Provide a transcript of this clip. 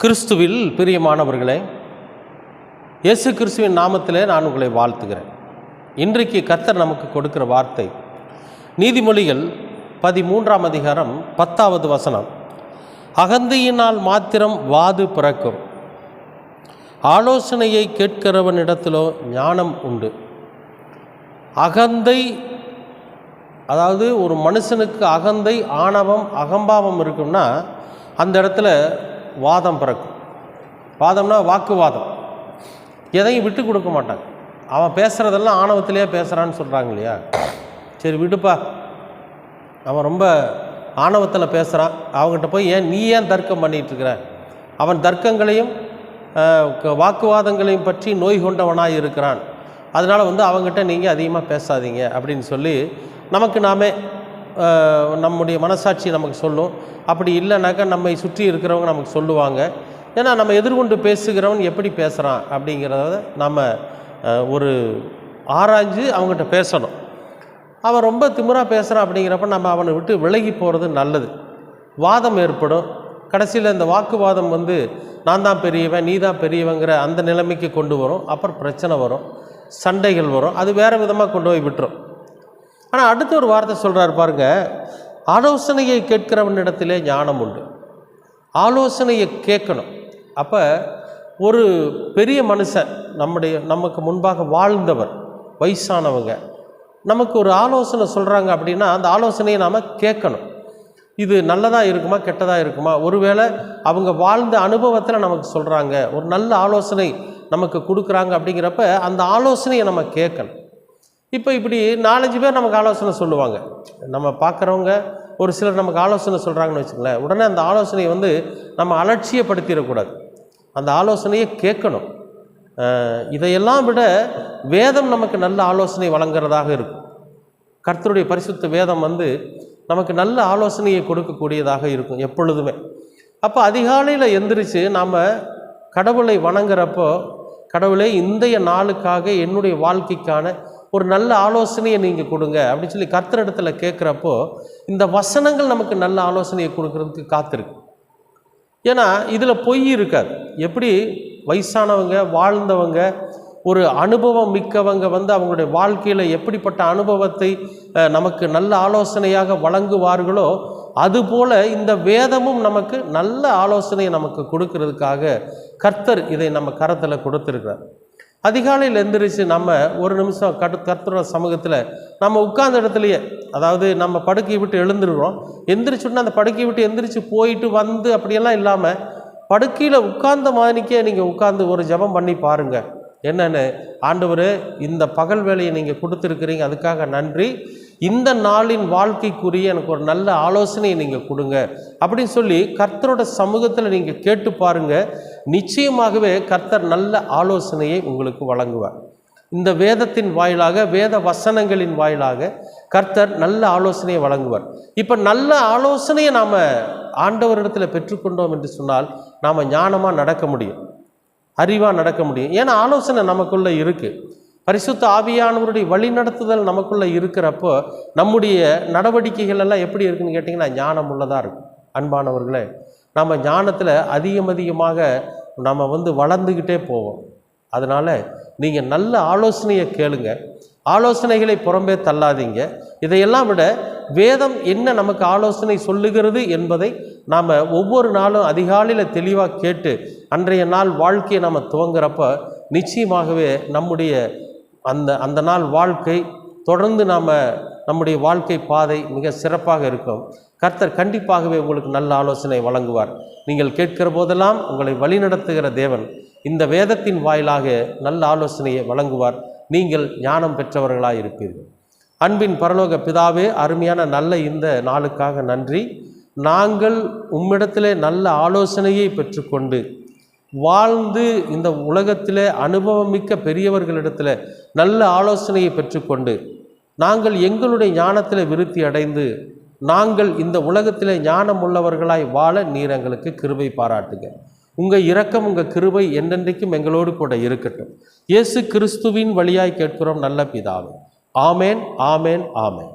கிறிஸ்துவில் பிரியமானவர்களே, இயேசு கிறிஸ்துவின் நாமத்திலே நான் உங்களை வாழ்த்துகிறேன். இன்றைக்கு கர்த்தர் நமக்கு கொடுக்கிற வார்த்தை நீதிமொழிகள் 13ஆம் அதிகாரம் 10வது வசனம். அகந்தையினால் மாத்திரம் வாது பிறக்கும், ஆலோசனையை கேட்கிறவனிடத்திலோ ஞானம் உண்டு. அகந்தை, அதாவது ஒரு மனுஷனுக்கு அகந்தை, ஆணவம், அகம்பாவம் இருக்குன்னா அந்த இடத்துல வாதம் பிறக்கும். வாதம்னா வாக்குவாதம், எதையும் விட்டு கொடுக்க மாட்டாங்க. அவன் பேசுகிறதெல்லாம் ஆணவத்திலேயே பேசுகிறான்னு சொல்கிறாங்க இல்லையா? சரி விடுப்பா, அவன் ரொம்ப ஆணவத்தில் பேசுகிறான், அவங்ககிட்ட போய் நீ ஏன் தர்க்கம் பண்ணிகிட்ருக்கிற? அவன் தர்க்கங்களையும் வாக்குவாதங்களையும் பற்றி நோய் கொண்டவனாக இருக்கிறான், அதனால் அவங்ககிட்ட நீங்கள் அதிகமாக பேசாதீங்க அப்படின்னு சொல்லி நமக்கு நாமே நம்முடைய மனசாட்சி நமக்கு சொல்லும். அப்படி இல்லைனாக்கா நம்மை சுற்றி இருக்கிறவங்க நமக்கு சொல்லுவாங்க. ஏன்னா நம்ம எதிர்கொண்டு பேசுகிறவன் எப்படி பேசுகிறான் அப்படிங்கிறத நம்ம ஒரு ஆராய்ஞ்சு அவங்ககிட்ட பேசணும். அவன் ரொம்ப திமிராக பேசுகிறான் அப்படிங்கிறப்ப நம்ம அவனை விட்டு விலகி போகிறது நல்லது. வாதம் ஏற்படும். கடைசியில் இந்த வாக்குவாதம் நான் தான் பெரியவன், நீ தான் பெரியவங்கிற அந்த நிலைமைக்கு கொண்டு வரும். அப்புறம் பிரச்சனை வரும், சண்டைகள் வரும், அது வேறு விதமாக கொண்டு போய் விட்டுரும். ஆனால் அடுத்த ஒரு வார்த்தை சொல்கிறார் பாருங்க, ஆலோசனையை கேட்கிறவனிடத்திலே ஞானம் உண்டு. ஆலோசனையை கேட்கணும். அப்போ ஒரு பெரிய மனுஷன், நமக்கு முன்பாக வாழ்ந்தவர், வயசானவங்க, நமக்கு ஒரு ஆலோசனை சொல்கிறாங்க அப்படின்னா அந்த ஆலோசனையை நாம் கேட்கணும். இது நல்லதாக இருக்குமா கெட்டதாக இருக்குமா? ஒருவேளை அவங்க வாழ்ந்த அனுபவத்தில் நமக்கு சொல்கிறாங்க, ஒரு நல்ல ஆலோசனை நமக்கு கொடுக்குறாங்க அப்படிங்கிறப்ப அந்த ஆலோசனையை நம்ம கேட்கணும். இப்போ இப்படி 4-5 பேர் நமக்கு ஆலோசனை சொல்லுவாங்க, நம்ம பார்க்குறவங்க ஒரு சிலர் நமக்கு ஆலோசனை சொல்கிறாங்கன்னு வச்சுங்களேன், உடனே அந்த ஆலோசனையை நம்ம அலட்சியப்படுத்திடக்கூடாது. அந்த ஆலோசனையை கேட்கணும். இதையெல்லாம் விட வேதம் நமக்கு நல்ல ஆலோசனை வழங்குறதாக இருக்கும். கர்த்தருடைய பரிசுத்த வேதம் நமக்கு நல்ல ஆலோசனையை கொடுக்கக்கூடியதாக இருக்கும் எப்பொழுதுமே. அப்போ அதிகாலையில் எந்திரிச்சு நாம் கடவுளை வணங்குறப்போ, கடவுளை இன்றைய நாளுக்காக என்னுடைய வாழ்க்கைக்கான ஒரு நல்ல ஆலோசனையை நீங்கள் கொடுங்க அப்படின்னு சொல்லி கர்த்தரிடத்தில் கேட்குறப்போ இந்த வசனங்கள் நமக்கு நல்ல ஆலோசனையை கொடுக்கறதுக்கு காத்திருக்கு. ஏன்னா இதில் பொய் இருக்காது. எப்படி வயசானவங்க, வாழ்ந்தவங்க, ஒரு அனுபவம் மிக்கவங்க அவங்களுடைய வாழ்க்கையில் எப்படிப்பட்ட அனுபவத்தை நமக்கு நல்ல ஆலோசனையாக வழங்குவார்களோ அதுபோல் இந்த வேதமும் நமக்கு நல்ல ஆலோசனையை நமக்கு கொடுக்கறதுக்காக கர்த்தர் இதை நம்ம கரத்தில் கொடுத்துருக்கிறார். அதிகாலையில் எந்திரிச்சு நம்ம ஒரு நிமிஷம் கர்த்தரோட சமூகத்தில் நம்ம உட்கார்ந்த இடத்துலையே, அதாவது நம்ம படுக்கையை விட்டு எழுந்துருக்கிறோம், எந்திரிச்சுன்னா அந்த படுக்கையை விட்டு எந்திரிச்சு போயிட்டு அப்படியெல்லாம் இல்லாமல் படுக்கையில் உட்கார்ந்த மாதிரிக்கே நீங்கள் உட்கார்ந்து ஒரு ஜெபம் பண்ணி பாருங்கள். என்னென்னு, ஆண்டவரே இந்த பகல் வேலையை நீங்கள் கொடுத்துருக்கிறீங்க, அதுக்காக நன்றி, இந்த நாளின் வாழ்க்கைக்குரிய எனக்கு ஒரு நல்ல ஆலோசனையை நீங்கள் கொடுங்க அப்படின்னு சொல்லி கர்த்தரோட சமூகத்தில் நீங்கள் கேட்டு பாருங்கள். நிச்சயமாகவே கர்த்தர் நல்ல ஆலோசனையை உங்களுக்கு வழங்குவார். இந்த வேதத்தின் வாயிலாக, வேத வசனங்களின் வாயிலாக கர்த்தர் நல்ல ஆலோசனையை வழங்குவார். இப்போ நல்ல ஆலோசனையை நாம் ஆண்டவரிடத்தில் பெற்றுக்கொண்டோம் என்று சொன்னால் நாம் ஞானமாக நடக்க முடியும், அறிவாக நடக்க முடியும். ஏன்னா ஆலோசனை நமக்குள்ளே இருக்குது. பரிசுத்த ஆவியானவருடைய வழிநடத்துதல் நமக்குள்ளே இருக்கிறப்போ நம்முடைய நடவடிக்கைகள் எல்லாம் எப்படி இருக்குன்னு கேட்டிங்கன்னா ஞானம் உள்ளதாக இருக்கும். அன்பானவர்களே, நம்ம ஞானத்தில் அதிகமாக நம்ம வளர்ந்துக்கிட்டே போவோம். அதனால் நீங்கள் நல்ல ஆலோசனையை கேளுங்க, ஆலோசனைகளை புறம்பே தள்ளாதீங்க. இதையெல்லாம் விட வேதம் என்ன நமக்கு ஆலோசனை சொல்லுகிறது என்பதை நாம் ஒவ்வொரு நாளும் அதிகாலையில் தெளிவாக கேட்டு அன்றைய நாள் வாழ்க்கையை நம்ம துவங்குறப்ப நிச்சயமாகவே நம்முடைய அந்த நாள் வாழ்க்கை தொடர்ந்து நம்முடைய வாழ்க்கை பாதை மிக சிறப்பாக இருக்கும். கர்த்தர் கண்டிப்பாகவே உங்களுக்கு நல்ல ஆலோசனை வழங்குவார். நீங்கள் கேட்கிற போதெல்லாம் உங்களை வழிநடத்துகிற தேவன் இந்த வேதத்தின் வாயிலாக நல்ல ஆலோசனையை வழங்குவார். நீங்கள் ஞானம் பெற்றவர்களாக இருப்பீர்கள். அன்பின் பரலோக பிதாவே, அருமையான நல்ல இந்த நாளுக்காக நன்றி. நாங்கள் உம்மிடத்திலே நல்ல ஆலோசனையை பெற்றுக்கொண்டு வாழ்ந்து இந்த உலகத்தில் அனுபவமிக்க பெரியவர்களிடத்தில் நல்ல ஆலோசனையை பெற்றுக்கொண்டு நாங்கள் எங்களுடைய ஞானத்தில் விருத்தி அடைந்து நாங்கள் இந்த உலகத்தில் ஞானம் உள்ளவர்களாய் வாழ நீர் எங்களுக்கு கிருபை பாராட்டுங்க. உங்கள் இரக்கம், உங்கள் கிருபை என்றென்றைக்கும் எங்களோடு கூட இருக்கட்டும். இயேசு கிறிஸ்துவின் வழியாய் கேட்கிறோம் நல்ல பிதாவே. ஆமேன், ஆமேன், ஆமேன்.